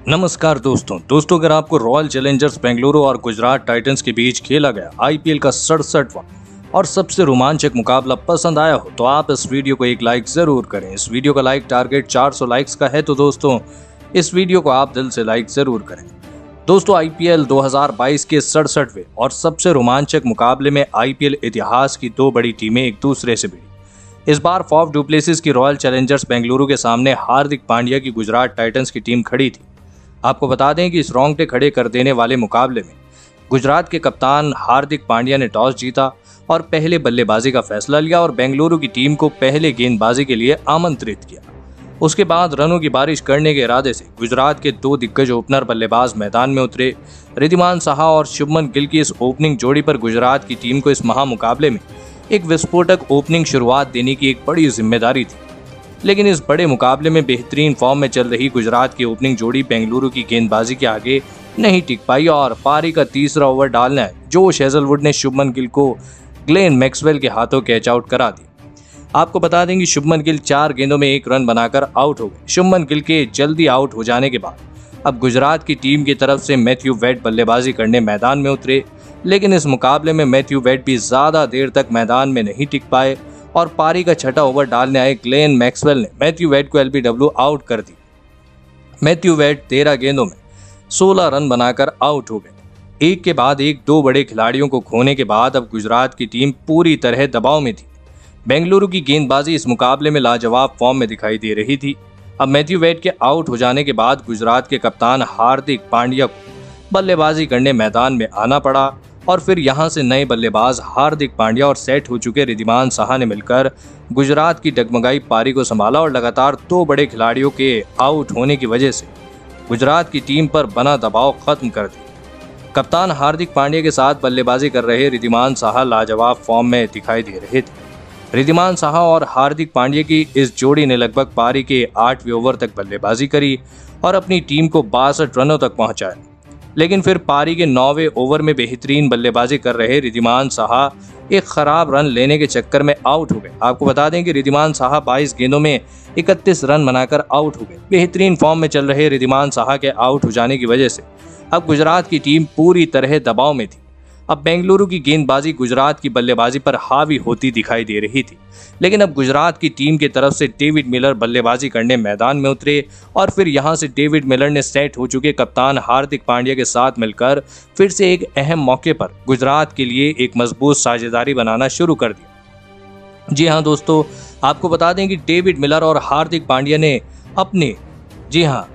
नमस्कार दोस्तों अगर आपको रॉयल चैलेंजर्स बेंगलुरु और गुजरात टाइटंस के बीच खेला गया आईपीएल का 67वां और सबसे रोमांचक मुकाबला पसंद आया हो तो आप इस वीडियो को एक लाइक जरूर करें। इस वीडियो का लाइक टारगेट 400 लाइक्स का है तो दोस्तों इस वीडियो को आप दिल से लाइक जरूर करें। दोस्तों आईपीएल 2022 के 67वें और सबसे रोमांचक मुकाबले में आईपीएल इतिहास की दो बड़ी टीमें एक दूसरे से भिड़ी। इस बार फॉफ डू प्लेसिस की रॉयल चैलेंजर्स बेंगलुरु के सामने हार्दिक पांड्या की गुजरात टाइटंस की टीम खड़ी थी। आपको बता दें कि इस रोंगटे खड़े कर देने वाले मुकाबले में गुजरात के कप्तान हार्दिक पांड्या ने टॉस जीता और पहले बल्लेबाजी का फैसला लिया और बेंगलुरु की टीम को पहले गेंदबाजी के लिए आमंत्रित किया। उसके बाद रनों की बारिश करने के इरादे से गुजरात के दो दिग्गज ओपनर बल्लेबाज मैदान में उतरे। रिद्धिमान साहा और शुभमन गिल की इस ओपनिंग जोड़ी पर गुजरात की टीम को इस महामुकाबले में एक विस्फोटक ओपनिंग शुरुआत देने की एक बड़ी जिम्मेदारी थी। लेकिन इस बड़े मुकाबले में बेहतरीन फॉर्म में चल रही गुजरात की ओपनिंग जोड़ी बेंगलुरु की गेंदबाजी के आगे नहीं टिक पाई और पारी का तीसरा ओवर डालना है जोश हेजलवुड ने शुभमन गिल को ग्लेन मैक्सवेल के हाथों कैच आउट करा दी। आपको बता दें कि शुभमन गिल 4 गेंदों में 1 रन बनाकर आउट हो गए। शुभमन गिल के जल्दी आउट हो जाने के बाद अब गुजरात की टीम की तरफ से मैथ्यू वेड बल्लेबाजी करने मैदान में उतरे। लेकिन इस मुकाबले में मैथ्यू वेड भी ज्यादा देर तक मैदान में नहीं टिक पाए और पारी का छठा ओवर डालने आए ग्लेन मैक्सवेल ने मैथ्यू वेड को एलबीडब्ल्यू आउट कर दी। मैथ्यू वेड 13 गेंदों में 16 रन बनाकर आउट हो गए। एक के बाद एक दो बड़े खिलाड़ियों को खोने के बाद अब गुजरात की टीम पूरी तरह दबाव में थी। बेंगलुरु की गेंदबाजी इस मुकाबले में लाजवाब फॉर्म में दिखाई दे रही थी। अब मैथ्यू वेड के आउट हो जाने के बाद गुजरात के कप्तान हार्दिक पांड्या को बल्लेबाजी करने मैदान में आना पड़ा और फिर यहां से नए बल्लेबाज हार्दिक पांड्या और सेट हो चुके रिद्धिमान साहा ने मिलकर गुजरात की डगमगाई पारी को संभाला और लगातार 2 बड़े खिलाड़ियों के आउट होने की वजह से गुजरात की टीम पर बना दबाव खत्म कर दिया। कप्तान हार्दिक पांड्या के साथ बल्लेबाजी कर रहे रिद्धिमान साहा लाजवाब फॉर्म में दिखाई दे रहे थे। रिद्धिमान साहा और हार्दिक पांड्या की इस जोड़ी ने लगभग पारी के 8वें ओवर तक बल्लेबाजी करी और अपनी टीम को 62 रनों तक पहुंचाया। लेकिन फिर पारी के 9वें ओवर में बेहतरीन बल्लेबाजी कर रहे रिद्धिमान साहा एक खराब रन लेने के चक्कर में आउट हो गए। आपको बता दें कि रिद्धिमान साहा 22 गेंदों में 31 रन बनाकर आउट हो गए। बेहतरीन फॉर्म में चल रहे रिद्धिमान साहा के आउट हो जाने की वजह से अब गुजरात की टीम पूरी तरह दबाव में थी। अब बेंगलुरु की गेंदबाजी गुजरात की बल्लेबाजी पर हावी होती दिखाई दे रही थी। लेकिन अब गुजरात की टीम की तरफ से डेविड मिलर बल्लेबाजी करने मैदान में उतरे और फिर यहां से डेविड मिलर ने सेट हो चुके कप्तान हार्दिक पांड्या के साथ मिलकर फिर से एक अहम मौके पर गुजरात के लिए एक मजबूत साझेदारी बनाना शुरू कर दिया। जी हां दोस्तों, आपको बता दें कि डेविड मिलर और हार्दिक पांड्या ने अपने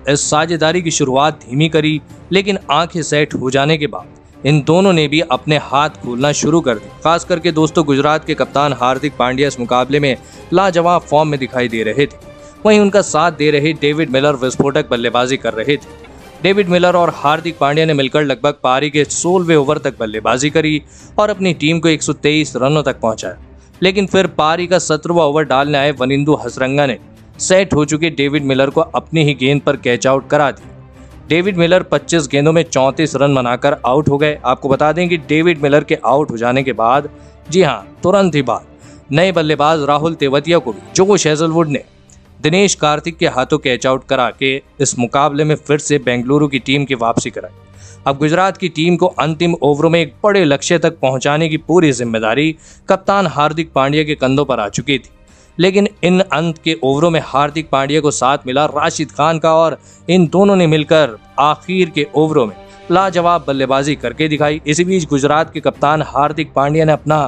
इस साझेदारी की शुरुआत धीमी करी, लेकिन आंखें सेट हो जाने के बाद इन दोनों ने भी अपने हाथ खोलना शुरू कर दिए। खास करके दोस्तों गुजरात के कप्तान हार्दिक पांड्या इस मुकाबले में लाजवाब फॉर्म में दिखाई दे रहे थे। वहीं उनका साथ दे रहे डेविड मिलर विस्फोटक बल्लेबाजी कर रहे थे। डेविड मिलर और हार्दिक पांड्या ने मिलकर लगभग पारी के 16वें ओवर तक बल्लेबाजी करी और अपनी टीम को 123 रनों तक पहुंचाया। लेकिन फिर पारी का 17वां ओवर डालने आए वनिंदु हसरंगा ने सेट हो चुके डेविड मिलर को अपनी ही गेंद पर कैच आउट करा दी। डेविड मिलर 25 गेंदों में 34 रन बनाकर आउट हो गए। आपको बता दें कि डेविड मिलर के आउट हो जाने के बाद तुरंत ही बाद नए बल्लेबाज राहुल तेवतिया को भी जोश हेजलवुड ने दिनेश कार्तिक के हाथों कैच आउट करा के इस मुकाबले में फिर से बेंगलुरु की टीम की वापसी कराई। अब गुजरात की टीम को अंतिम ओवरों में एक बड़े लक्ष्य तक पहुंचाने की पूरी जिम्मेदारी कप्तान हार्दिक पांड्या के कंधों पर आ चुकी थी। लेकिन इन अंत के ओवरों में हार्दिक पांड्या को साथ मिला राशिद खान का और इन दोनों ने मिलकर आखिर के ओवरों में लाजवाब बल्लेबाजी करके दिखाई। इसी बीच गुजरात के कप्तान हार्दिक पांड्या ने अपना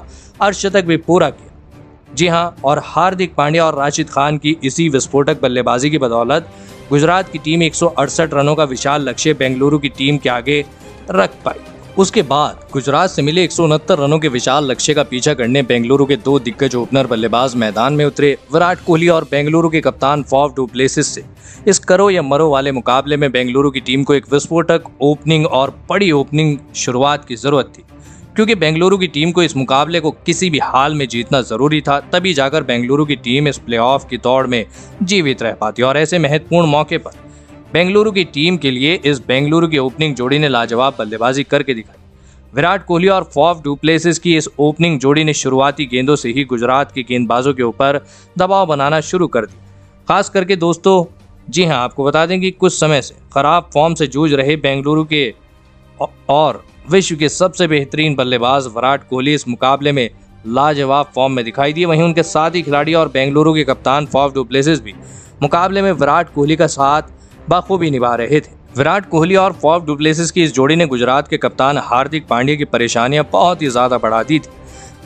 अर्धशतक भी पूरा किया। और हार्दिक पांड्या और राशिद खान की इसी विस्फोटक बल्लेबाजी की बदौलत गुजरात की टीम 168 रनों का विशाल लक्ष्य बेंगलुरु की टीम के आगे रख पाई। उसके बाद गुजरात से मिले 169 रनों के विशाल लक्ष्य का पीछा करने बेंगलुरु के 2 दिग्गज ओपनर बल्लेबाज मैदान में उतरे। विराट कोहली और बेंगलुरु के कप्तान फॉफ डू प्लेसिस से इस करो या मरो वाले मुकाबले में बेंगलुरु की टीम को एक विस्फोटक ओपनिंग और बड़ी ओपनिंग शुरुआत की जरूरत थी, क्योंकि बेंगलुरु की टीम को इस मुकाबले को किसी भी हाल में जीतना जरूरी था। तभी जाकर बेंगलुरु की टीम इस प्लेऑफ की दौड़ में जीवित रह पाती और ऐसे महत्वपूर्ण मौके पर बेंगलुरु की टीम के लिए इस बेंगलुरु की ओपनिंग जोड़ी ने लाजवाब बल्लेबाजी करके दिखाई। विराट कोहली और फॉफ डू प्लेसिस की इस ओपनिंग जोड़ी ने शुरुआती गेंदों से ही गुजरात के गेंदबाजों के ऊपर दबाव बनाना शुरू कर दिया। खास करके दोस्तों जी हां, आपको बता दें कि कुछ समय से खराब फॉर्म से जूझ रहे बेंगलुरु के और विश्व के सबसे बेहतरीन बल्लेबाज विराट कोहली इस मुकाबले में लाजवाब फॉर्म में दिखाई दिए। वहीं उनके साथी खिलाड़ी और बेंगलुरु के कप्तान फाफ डु प्लेसिस भी मुकाबले में विराट कोहली का साथ बखूबी निभा रहे थे। विराट कोहली और फाफ डु प्लेसिस की इस जोड़ी ने गुजरात के कप्तान हार्दिक पांड्या की परेशानियां बहुत ही ज्यादा बढ़ा दी थी।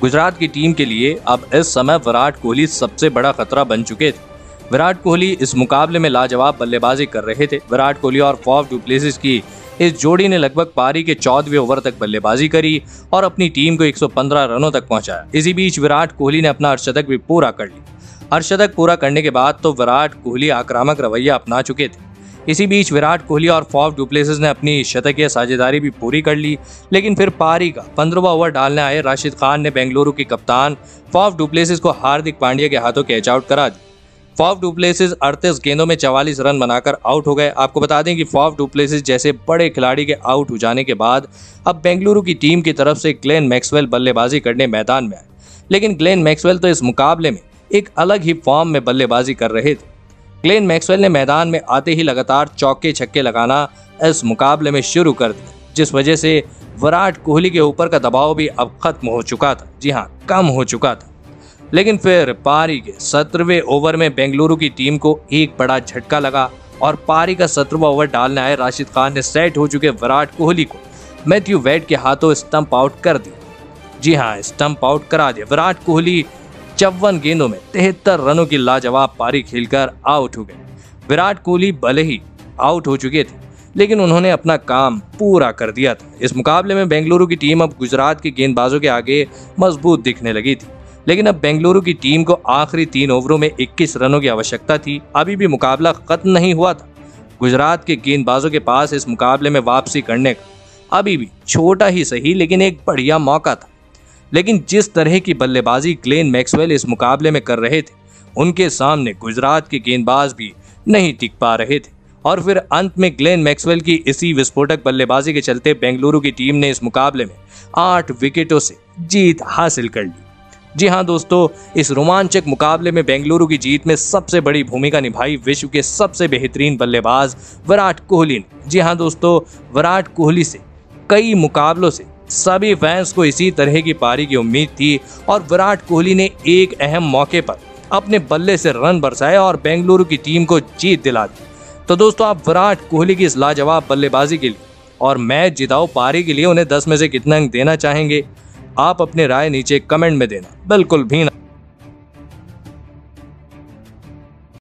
गुजरात की टीम के लिए अब इस समय विराट कोहली सबसे बड़ा खतरा बन चुके थे। विराट कोहली इस मुकाबले में लाजवाब बल्लेबाजी कर रहे थे। विराट कोहली और फाफ डु प्लेसिस की इस जोड़ी ने लगभग पारी के 14वें ओवर तक बल्लेबाजी करी और अपनी टीम को 115 रनों तक पहुंचाया। इसी बीच विराट कोहली ने अपना अर्धशतक भी पूरा कर लिया। अर्धशतक पूरा करने के बाद तो विराट कोहली आक्रामक रवैया अपना चुके थे। इसी बीच विराट कोहली और फाफ डु प्लेसिस ने अपनी शतकीय साझेदारी भी पूरी कर ली, लेकिन फिर पारी का 15वां ओवर डालने आए राशिद खान ने बेंगलुरु के कप्तान फाफ डु प्लेसिस को हार्दिक पांड्या के हाथों कैच आउट करा दी। फाफ डु प्लेसिस 38 गेंदों में 44 रन बनाकर आउट हो गए। आपको बता दें कि फाफ डु प्लेसिस जैसे बड़े खिलाड़ी के आउट हो जाने के बाद अब बेंगलुरु की टीम की तरफ से ग्लेन मैक्सवेल बल्लेबाजी करने मैदान में आए, लेकिन ग्लेन मैक्सवेल तो इस मुकाबले में एक अलग ही फॉर्म में बल्लेबाजी कर रहे थे। ग्लेन मैक्सवेल ने मैदान में आते ही लगातार चौके छक्के लगाना इस मुकाबले में शुरू कर दिया, जिस वजह से विराट कोहली के ऊपर का दबाव भी अब खत्म हो चुका था। जी हाँ, कम हो चुका था। लेकिन फिर पारी के 17वें ओवर में बेंगलुरु की टीम को एक बड़ा झटका लगा और पारी का 17वां ओवर डालने आए राशिद खान ने सेट हो चुके विराट कोहली को मैथ्यू वेड के हाथों स्टंप आउट कर दिया। जी हाँ, स्टंप आउट करा दिया। विराट कोहली 54 गेंदों में 73 रनों की लाजवाब पारी खेलकर आउट हो गए। विराट कोहली भले ही आउट हो चुके थे, लेकिन उन्होंने अपना काम पूरा कर दिया था। इस मुकाबले में बेंगलुरु की टीम अब गुजरात के गेंदबाजों के आगे मजबूत दिखने लगी थी, लेकिन अब बेंगलुरु की टीम को आखिरी 3 ओवरों में 21 रनों की आवश्यकता थी। अभी भी मुकाबला खत्म नहीं हुआ था। गुजरात के गेंदबाजों के पास इस मुकाबले में वापसी करने का अभी भी छोटा ही सही लेकिन एक बढ़िया मौका था। लेकिन जिस तरह की बल्लेबाजी ग्लेन मैक्सवेल इस मुकाबले में कर रहे थे, उनके सामने गुजरात के गेंदबाज भी नहीं टिक पा रहे थे और फिर अंत में ग्लेन मैक्सवेल की इसी विस्फोटक बल्लेबाजी के चलते बेंगलुरु की टीम ने इस मुकाबले में 8 विकेटों से जीत हासिल कर ली। जी हाँ दोस्तों, इस रोमांचक मुकाबले में बेंगलुरु की जीत में सबसे बड़ी भूमिका निभाई विश्व के सबसे बेहतरीन बल्लेबाज विराट कोहली ने। जी हाँ दोस्तों, विराट कोहली से कई मुकाबलों से सभी फैंस को इसी तरह की पारी की उम्मीद थी और विराट कोहली ने एक अहम मौके पर अपने बल्ले से रन बरसाए और बेंगलुरु की टीम को जीत दिला दी। तो दोस्तों, आप विराट कोहली की इस लाजवाब बल्लेबाजी के लिए और मैच जिताओ पारी के लिए उन्हें 10 में से कितना अंक देना चाहेंगे? आप अपनी राय नीचे कमेंट में देना बिल्कुल भी ना